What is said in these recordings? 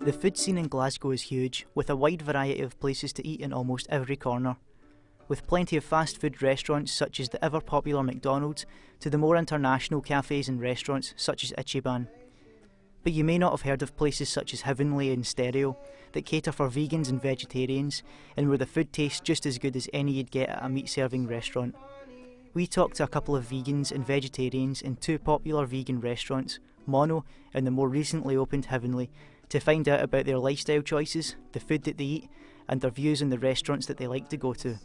The food scene in Glasgow is huge, with a wide variety of places to eat in almost every corner. With plenty of fast food restaurants such as the ever popular McDonald's to the more international cafes and restaurants such as Ichiban. But you may not have heard of places such as Heavenly and Stereo that cater for vegans and vegetarians and where the food tastes just as good as any you'd get at a meat serving restaurant. We talked to a couple of vegans and vegetarians in two popular vegan restaurants, Mono and the more recently opened Heavenly, to find out about their lifestyle choices, the food that they eat, and their views on the restaurants that they like to go to.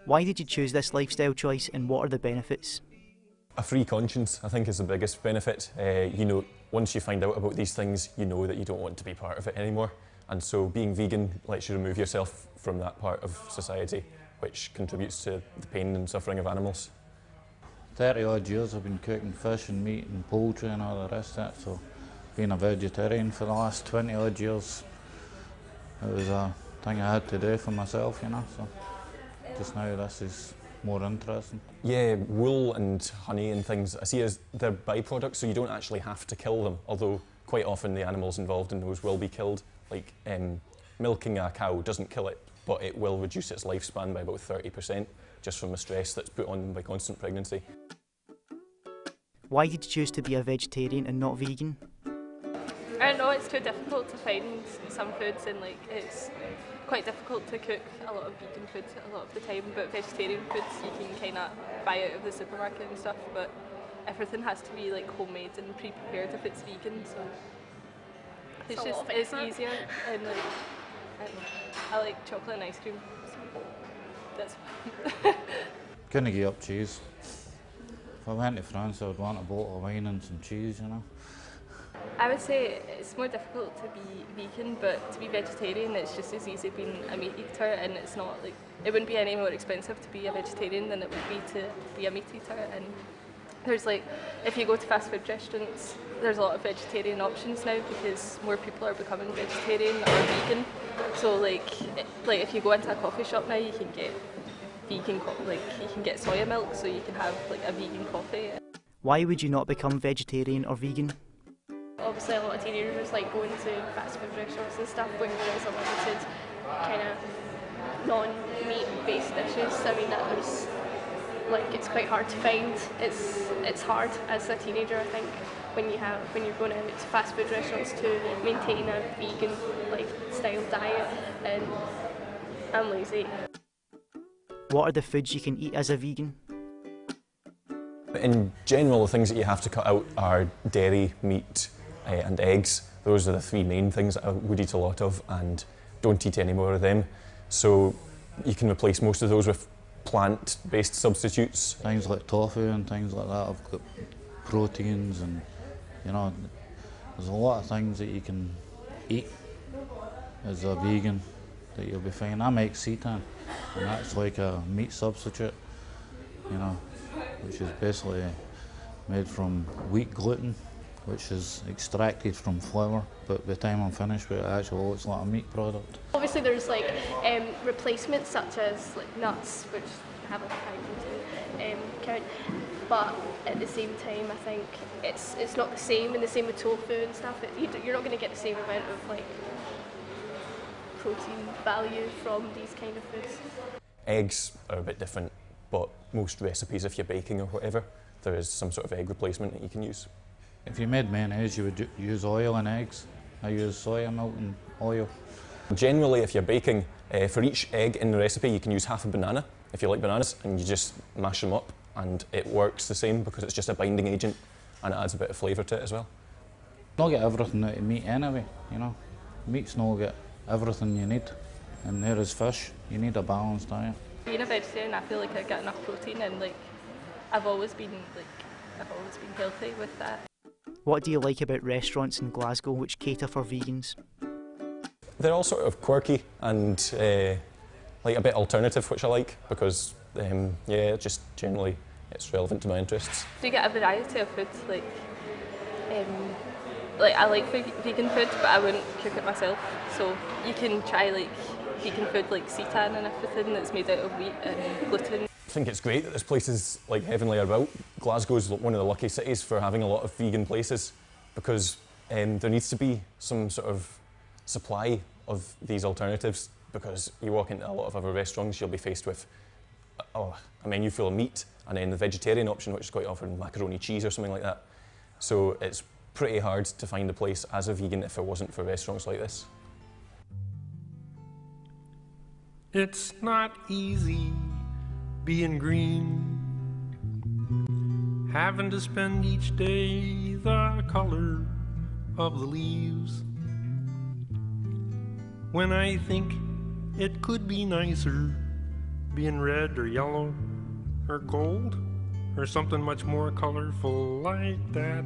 Why did you choose this lifestyle choice and what are the benefits? A free conscience, I think, is the biggest benefit. Once you find out about these things, you know that you don't want to be part of it anymore. And so being vegan lets you remove yourself from that part of society, which contributes to the pain and suffering of animals. 30 odd years I've been cooking fish and meat and poultry and all the rest of it, so being a vegetarian for the last 20 odd years, it was a thing I had to do for myself, you know, so just now this is more interesting. Yeah, wool and honey and things I see as they're byproducts, so you don't actually have to kill them, although quite often the animals involved in those will be killed. Like milking a cow doesn't kill it, but it will reduce its lifespan by about 30% just from the stress that's put on them by constant pregnancy. Why did you choose to be a vegetarian and not vegan? I don't know, it's too difficult to find some foods, and it's quite difficult to cook a lot of vegan food a lot of the time, but vegetarian foods you can kind of buy out of the supermarket and stuff, but everything has to be homemade and pre-prepared if it's vegan, so it's easier, and I don't know, I like chocolate and ice cream, so that's fine. Couldn't give up cheese. If I went to France I would want a bottle of wine and some cheese, you know. I would say it's more difficult to be vegan, but to be vegetarian it's just as easy being a meat eater, and it's not it wouldn't be any more expensive to be a vegetarian than it would be to be a meat eater. And there's if you go to fast food restaurants, there's a lot of vegetarian options now because more people are becoming vegetarian or vegan. So if you go into a coffee shop now, you can get vegan you can get soya milk, so you can have a vegan coffee. Why would you not become vegetarian or vegan? Obviously a lot of teenagers like going to fast food restaurants and stuff where there is a limited kind of non-meat based dishes. I mean that there's it's quite hard to find. It's hard as a teenager, I think, when you're going out to fast food restaurants to maintain a vegan style diet, and I'm lazy. What are the foods you can eat as a vegan? In general, the things that you have to cut out are dairy, meat and eggs. Those are the three main things that I would eat a lot of, and don't eat any more of them. So you can replace most of those with plant-based substitutes. Things like tofu and things like that have got proteins, and there's a lot of things that you can eat as a vegan that you'll be fine. I make seitan, and that's like a meat substitute, which is basically made from wheat gluten, which is extracted from flour, but by the time I'm finished with it, actually looks like a meat product. Obviously there's replacements such as nuts, which have a high protein count, but at the same time I think it's not the same, and the same with tofu and stuff. You're not going to get the same amount of protein value from these kind of foods. Eggs are a bit different, but most recipes, if you're baking or whatever, there is some sort of egg replacement that you can use. If you made mayonnaise, you would use oil and eggs. I use soya milk and oil. Generally, if you're baking, for each egg in the recipe, you can use half a banana, if you like bananas, and you just mash them up, and it works the same because it's just a binding agent, and it adds a bit of flavour to it as well. Not get everything out of meat anyway, Meat's not get everything you need, and there is fish. You need a balanced diet. Being a vegetarian, I feel like I get enough protein, and I've always been healthy with that. What do you like about restaurants in Glasgow which cater for vegans? They're all sort of quirky and a bit alternative, which I like because just generally it's relevant to my interests. Do you get a variety of foods? I like vegan food, but I wouldn't cook it myself. So you can try vegan food like seitan and everything that's made out of wheat and gluten. I think it's great that there's places like Heavenly are about. Glasgow's one of the lucky cities for having a lot of vegan places because there needs to be some sort of supply of these alternatives, because you walk into a lot of other restaurants, you'll be faced with a menu full of meat, and then the vegetarian option, which is quite often macaroni cheese or something like that. So it's pretty hard to find a place as a vegan if it wasn't for restaurants like this. It's not easy being green, having to spend each day the color of the leaves, when I think it could be nicer being red or yellow or gold or something much more colorful like that.